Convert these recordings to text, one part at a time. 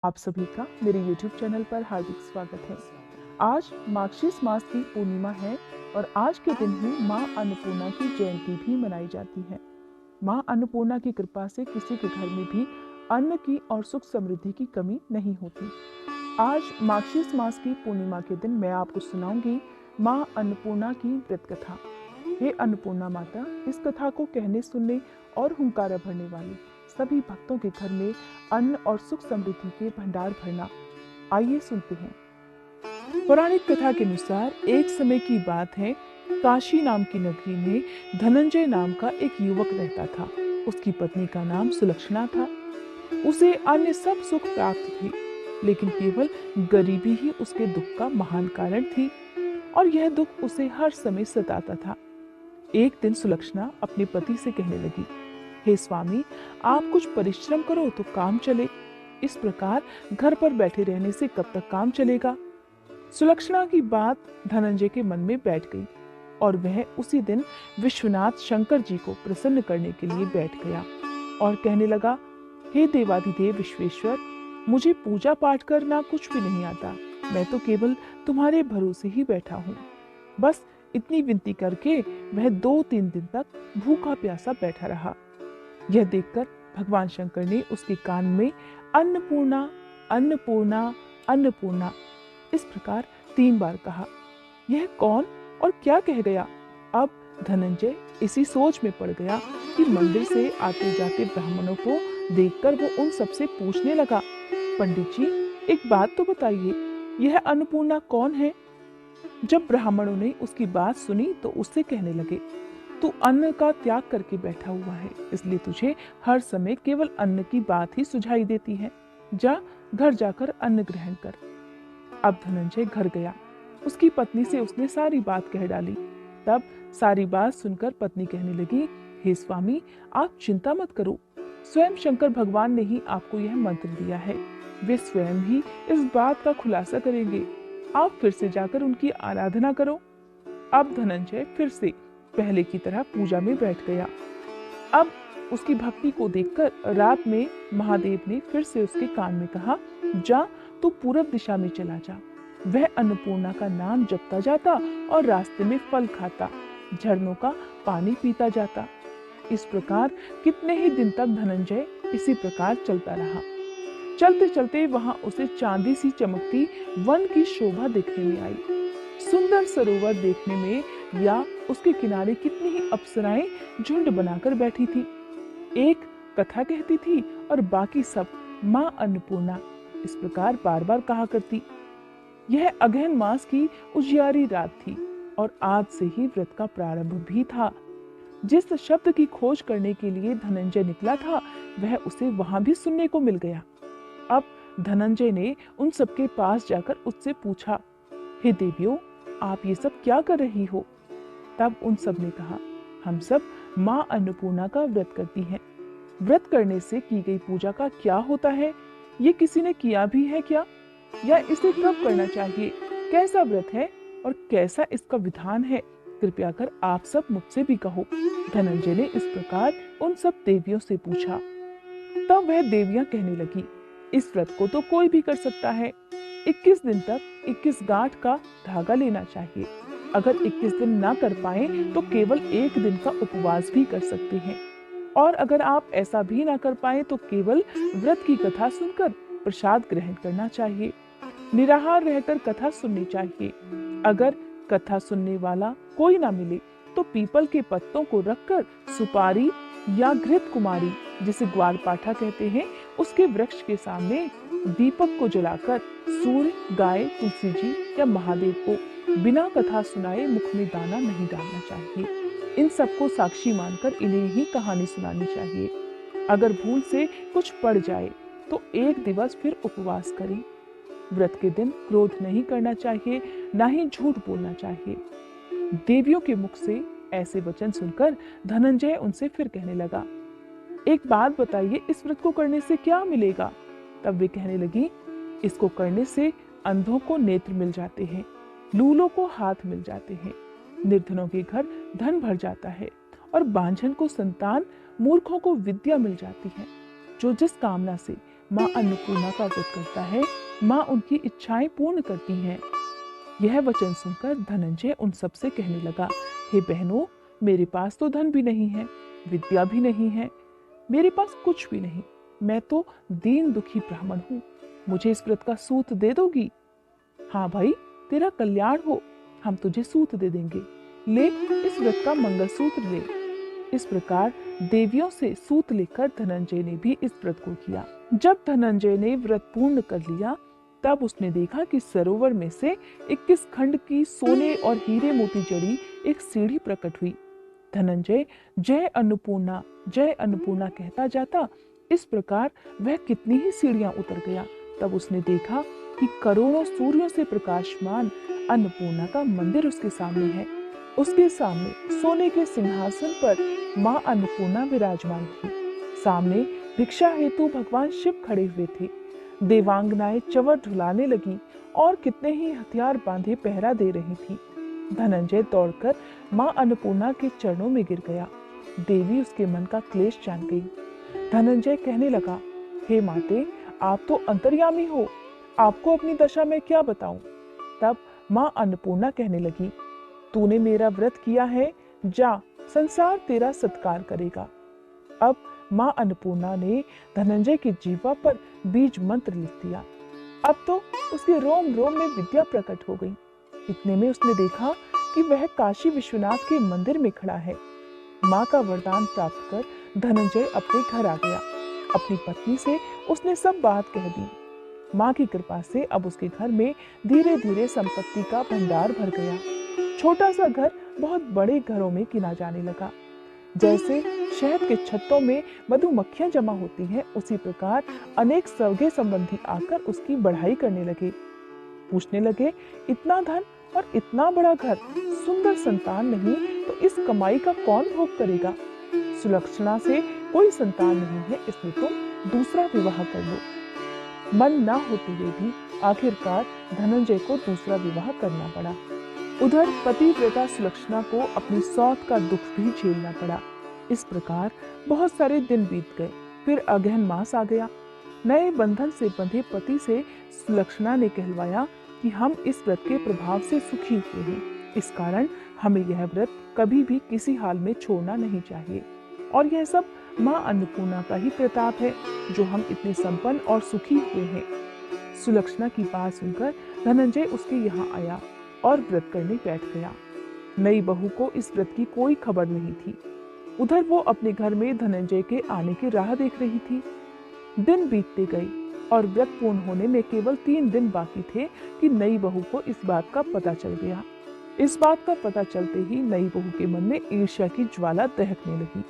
आप सभी का मेरे YouTube चैनल पर हार्दिक स्वागत है। आज मार्गशीर्ष मास की पूर्णिमा है और आज के दिन ही माँ अन्नपूर्णा की जयंती भी मनाई जाती है। माँ अन्नपूर्णा की कृपा से किसी के घर में भी अन्न की और सुख समृद्धि की कमी नहीं होती। आज मार्गशीर्ष मास की पूर्णिमा के दिन मैं आपको सुनाऊंगी माँ अन्नपूर्णा की व्रत कथा। हे अन्नपूर्णा माता, इस कथा को कहने सुनने और हुंकारा भरने वाले सभी भक्तों के घर में अन्न और सुख समृद्धि के भंडार भरना। आइए सुनते हैं। पौराणिक कथा के अनुसार एक समय की बात है, काशी नाम की नगरी में धनंजय नाम का एक युवक रहता था। उसकी पत्नी का नाम सुलक्षणा था। उसे अन्य सब सुख प्राप्त थे, लेकिन केवल गरीबी ही उसके दुख का महान कारण थी और यह दुख उसे हर समय सताता था। एक दिन सुलक्षणा अपने पति से कहने लगी, हे स्वामी, आप कुछ परिश्रम करो तो काम चले। इस प्रकार घर पर बैठे रहने से कब तक काम चलेगा। सुलक्षणा की बात धनंजय के मन में बैठ गई और वह उसी दिन विश्वनाथ शंकर जी को प्रसन्न करने के लिए बैठ गया और कहने लगा, हे देवाधिदेव विश्वेश्वर, मुझे पूजा पाठ करना कुछ भी नहीं आता। मैं तो केवल तुम्हारे भरोसे ही बैठा हूँ। बस इतनी विनती करके वह 2-3 दिन तक भूखा प्यासा बैठा रहा। यह देखकर भगवान शंकर ने उसके कान में अन्नपूर्णा अन्नपूर्णा अन्नपूर्णा इस प्रकार 3 बार कहा। यह कौन और क्या कह गया। अब धनंजय इसी सोच में पड़ गया कि मंदिर से आते जाते ब्राह्मणों को देखकर वो उन सबसे पूछने लगा, पंडित जी, एक बात तो बताइए, यह अन्नपूर्णा कौन है। जब ब्राह्मणों ने उसकी बात सुनी तो उससे कहने लगे, तू अन्न का त्याग करके बैठा हुआ है, इसलिए तुझे हर समय केवल अन्न की बात ही सुझाई देती है। जा, घर जाकर अन्न ग्रहण कर। अब धनंजय घर गया। उसकी पत्नी से उसने सारी बात कह डाली। तब सारी बात सुनकर पत्नी कहने लगी, हे स्वामी, आप चिंता मत करो। स्वयं शंकर भगवान ने ही आपको यह मंत्र दिया है। वे स्वयं ही इस बात का खुलासा करेंगे। आप फिर से जाकर उनकी आराधना करो। अब धनंजय फिर से पहले की तरह पूजा में बैठ गया। अब उसकी भक्ति को देखकर रात में महादेव ने फिर से उसके कान में कहा, जा, तू पूरब दिशा में चला जा। वह अन्नपूर्णा का नाम जपता जाता और रास्ते में फल खाता, झरनों का पानी पीता जाता। इस प्रकार कितने ही दिन तक धनंजय इसी प्रकार चलता रहा। चलते चलते वहां उसे चांदी सी चमकती वन की शोभा देखने में आई। सुंदर सरोवर देखने में या उसके किनारे कितनी ही अप्सराएं झुंड बनाकर बैठी थी। एक कथा कहती थी और बाकी सब माँ अन्नपूर्णा इस प्रकार बार बार कहा करती। यह अगहन मास की उजियारी रात थी और आज से ही व्रत का प्रारंभ भी था। जिस शब्द की खोज करने के लिए धनंजय निकला था, वह उसे वहां भी सुनने को मिल गया। अब धनंजय ने उन सबके पास जाकर उससे पूछा, हे देवियों, आप ये सब क्या कर रही हो। तब उन सब ने कहा, हम सब माँ अन्नपूर्णा का व्रत करती हैं। व्रत करने से की गई पूजा का क्या होता है, ये किसी ने किया भी है क्या, या इसे कब करना चाहिए, कैसा व्रत है और कैसा इसका विधान है, कृपया कर आप सब मुझसे भी कहो। धनंजय ने इस प्रकार उन सब देवियों से पूछा। तब वह देवियां कहने लगी, इस व्रत को तो कोई भी कर सकता है। 21 दिन तक 21 गांठ का धागा लेना चाहिए। अगर 21 दिन ना कर पाए तो केवल 1 दिन का उपवास भी कर सकते हैं। और अगर आप ऐसा भी ना कर पाए तो केवल व्रत की कथा सुनकर प्रसाद ग्रहण करना चाहिए। निराहार रहकर कथा सुननी चाहिए। अगर कथा सुनने वाला कोई ना मिले तो पीपल के पत्तों को रखकर सुपारी या घृत कुमारी, जिसे ग्वारपाठा कहते हैं, उसके वृक्ष के सामने दीपक को जलाकर सूर्य, गाय, तुलसी जी या महादेव को बिना कथा सुनाए मुख में दाना नहीं डालना चाहिए। इन सबको साक्षी मानकर इन्हें ही कहानी सुनानी चाहिए। अगर भूल से कुछ पड़ जाए तो 1 दिवस फिर उपवास करें। व्रत के दिन क्रोध नहीं करना चाहिए, ना ही झूठ बोलना चाहिए। देवियों के मुख से ऐसे वचन सुनकर धनंजय उनसे फिर कहने लगा, एक बात बताइए, इस व्रत को करने से क्या मिलेगा। तब वे कहने लगी, इसको करने से अंधों को नेत्र मिल जाते हैं, लूलों को हाथ मिल जाते हैं, निर्धनों के घर धन भर जाता है और बांझन को संतान, मूर्खों को विद्या मिल जाती है। जो जिस कामना से माँ अन्नपूर्णा का व्रत करता है, माँ उनकी इच्छाएं पूर्ण करती हैं। यह वचन सुनकर धनंजय उन सबसे कहने लगा, हे बहनों, मेरे पास तो धन भी नहीं है, विद्या भी नहीं है, मेरे पास कुछ भी नहीं। मैं तो दीन दुखी ब्राह्मण हूँ। मुझे इस व्रत का सूत दे दोगी? हाँ भाई, तेरा कल्याण हो, हम तुझे सूत दे देंगे। ले, इस व्रत का मंगलसूत्र ले। इस प्रकार देवियों से सूत लेकर धनंजय ने भी इस व्रत को किया। जब धनंजय ने व्रत पूर्ण कर लिया, तब उसने देखा कि सरोवर में से 21 खंड की सोने और हीरे मोती जड़ी एक सीढ़ी प्रकट हुई। धनंजय जय अन्नपूर्णा कहता जाता, इस प्रकार वह कितनी ही सीढ़ियां उतर गया। तब उसने देखा कि करोड़ों सूर्यों से प्रकाशमान अन्नपूर्णा का मंदिर उसके सामने है। उसके सामने सोने के सिंहासन पर माँ अन्नपूर्णा विराजमान थी। सामने भिक्षा हेतु भगवान शिव खड़े हुए थे। देवांगनाएं चंवर ढुलाने लगी और कितने ही हथियार बांधे पहरा दे रही थी। धनंजय दौड़कर माँ अन्नपूर्णा के चरणों में गिर गया। देवी उसके मन का क्लेश जान गई। धनंजय कहने लगा, हे माते, आप तो अंतर्यामी हो, आपको अपनी दशा में क्या बताऊं। तब माँ अन्नपूर्णा कहने लगी, तूने मेरा व्रत किया है, जा, संसार तेरा सत्कार करेगा। अब माँ अन्नपूर्णा ने धनंजय की जीवा पर बीज मंत्र लिख दिया। अब तो उसके रोम रोम में विद्या प्रकट हो गई। इतने में उसने देखा कि वह काशी विश्वनाथ के मंदिर में खड़ा है। माँ का वरदान प्राप्त कर धनंजय अपने घर आ गया। अपनी पत्नी से उसने सब बात कह दी। माँ की कृपा से अब उसके घर में धीरे धीरे संपत्ति का भंडार भर गया। छोटा सा घर बहुत बड़े घरों में गिना जाने लगा। जैसे शहद के छत्तों में मधुमक्खियां जमा होती हैं, उसी प्रकार अनेक सगे संबंधी आकर उसकी बढ़ाई करने लगे। पूछने लगे, इतना धन और इतना बड़ा घर, सुंदर संतान नहीं तो इस कमाई का कौन भोग करेगा? सुलक्षणा से कोई संतान नहीं है, इसलिए तुम दूसरा विवाह कर लो। मन ना होते हुए भी आखिरकार धनंजय को दूसरा विवाह करना पड़ा। उधर पतिव्रता सुलक्षणा को अपनी सौत का दुख भी झेलना पड़ा। इस प्रकार बहुत सारे दिन बीत गए। फिर अगहन मास आ गया। नए बंधन से बंधे पति से सुलक्षणा ने कहलवाया कि हम इस व्रत के प्रभाव से सुखी हुए हैं, इस कारण हमें यह व्रत कभी भी किसी हाल में छोड़ना नहीं चाहिए। और यह सब माँ अन्नपूर्णा का ही प्रताप है जो हम इतने संपन्न और सुखी हुए हैं। सुलक्षणा की बात सुनकर धनंजय उसके यहाँ आया और व्रत करने बैठ गया। नई बहू को इस व्रत की कोई खबर नहीं थी। उधर वो अपने घर में धनंजय के आने की राह देख रही थी। दिन बीतते गए और व्रत पूर्ण होने में केवल 3 दिन बाकी थे कि नई बहू को इस बात का पता चल गया। इस बात का पता चलते ही नई बहू के मन में ईर्ष्या की ज्वाला दहकने लगी।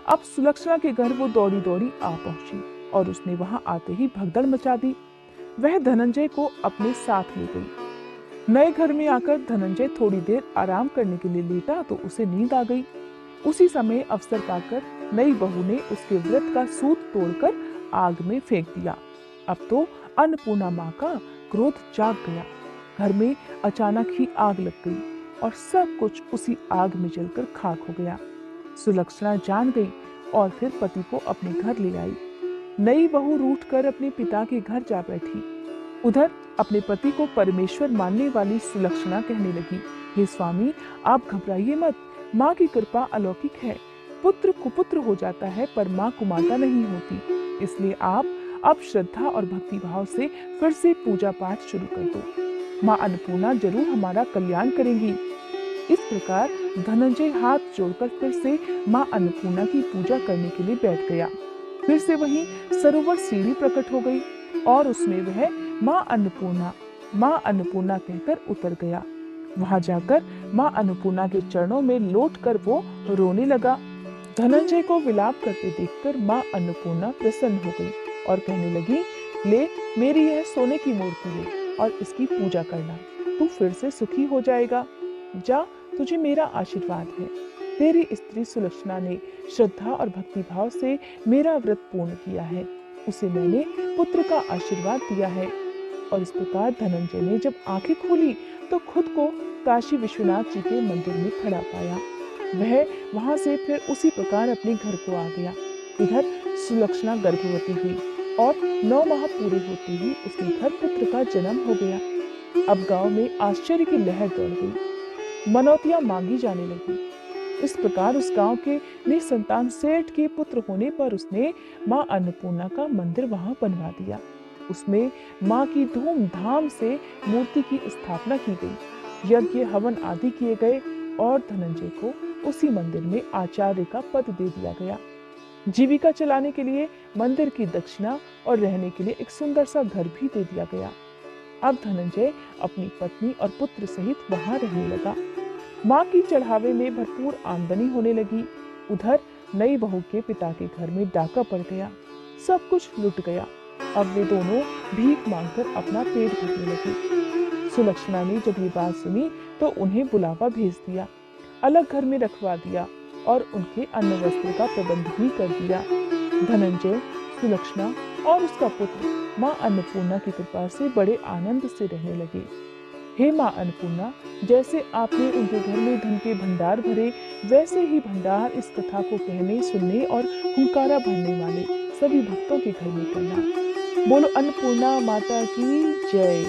अब सुलक्षणा के घर वो दौड़ी दौड़ी आ पहुंची और उसने वहां आते ही भगदड़ मचा दी। वह धनंजय को अपने साथ ले गई। नए घर में आकर धनंजय थोड़ी देर आराम करने के लिए लेटा तो उसे नींद आ गई। उसी समय अवसर पाकर नई बहू ने उसके व्रत का सूत तोड़कर आग में फेंक दिया। अब तो अन्नपूर्णा माँ का क्रोध जाग गया। घर में अचानक ही आग लग गई और सब कुछ उसी आग में जलकर खाक हो गया। सुलक्षणा जान गई और फिर पति को अपने घर ले आई। नई बहू रूठकर अपने पिता के घर जा बैठी। उधर अपने पति को परमेश्वर मानने वाली सुलक्षणा कहने लगी, हे स्वामी, आप घबराइए मत, माँ की कृपा अलौकिक है। पुत्र कुपुत्र हो जाता है पर माँ कुमाता नहीं होती, इसलिए आप अब श्रद्धा और भक्ति भाव से फिर से पूजा पाठ शुरू कर दो। माँ अन्नपूर्णा जरूर हमारा कल्याण करेंगी। इस प्रकार धनंजय हाथ जोड़कर फिर से माँ अन्नपूर्णा की पूजा करने के लिए बैठ गया। फिर से वहीं सरोवर सीढ़ी प्रकट हो गई और उसमें वह माँ अन्नपूर्णा कहकर उतर गया। वहां जाकर माँ अन्नपूर्णा के चरणों में लौटकर वो रोने लगा। धनंजय को विलाप करते देखकर माँ अन्नपूर्णा प्रसन्न हो गई और कहने लगी, ले, मेरी यह सोने की मूर्ति ले और इसकी पूजा करना, तू फिर से सुखी हो जाएगा। जा, तुझे मेरा आशीर्वाद है। तेरी स्त्री सुलक्षणा ने श्रद्धा और भक्ति भाव से मेरा व्रत पूर्ण किया है, उसे मैंने पुत्र का आशीर्वाद दिया है। और इस प्रकार धनंजय ने जब आंखें खोली तो खुद को काशी विश्वनाथ जी के मंदिर में खड़ा पाया। वह वहां से फिर उसी प्रकार अपने घर को आ गया। इधर सुलक्षणा गर्भवती हुई। और 9 माह पूरे होते ही उसके घर पुत्र का जन्म हो गया। अब गांव में आश्चर्य की लहर दौड़ गई, मनौतियां मांगी जाने लगी। इस प्रकार उस गांव के निसंतान सेठ के पुत्र होने पर उसने मां अन्नपूर्णा का मंदिर वहां बनवा दिया। उसमें मां की धूमधाम से मूर्ति की स्थापना की गई, यज्ञ हवन आदि किए गए और धनंजय को उसी मंदिर में आचार्य का पद दे दिया गया। जीविका चलाने के लिए मंदिर की दक्षिणा और रहने के लिए एक सुंदर सा घर भी दे दिया गया। अब धनंजय अपनी पत्नी और पुत्र सहित वहां रहने लगा। मां की चढ़ावे में भरपूर आमदनी होने लगी। उधर नई बहू के पिता के घर में डाका पड़ गया, सब कुछ लुट गया। अब वे दोनों भीख मांगकर अपना पेट भरने लगे। सुलक्षणा ने जब ये बात सुनी तो उन्हें बुलावा भेज दिया, अलग घर में रखवा दिया और उनके अन्न वस्त्र का प्रबंध भी कर दिया। धनंजय, सुलक्षणा और उसका पुत्र मां अन्नपूर्णा की कृपा से बड़े आनंद से रहने लगे। हे मां अन्नपूर्णा, जैसे आपने उनके घर में धन के भंडार भरे, वैसे ही भंडार इस कथा को कहने, सुनने और हुंकारा भरने वाले सभी भक्तों के घर में करना। बोलो अन्नपूर्णा माता की जय।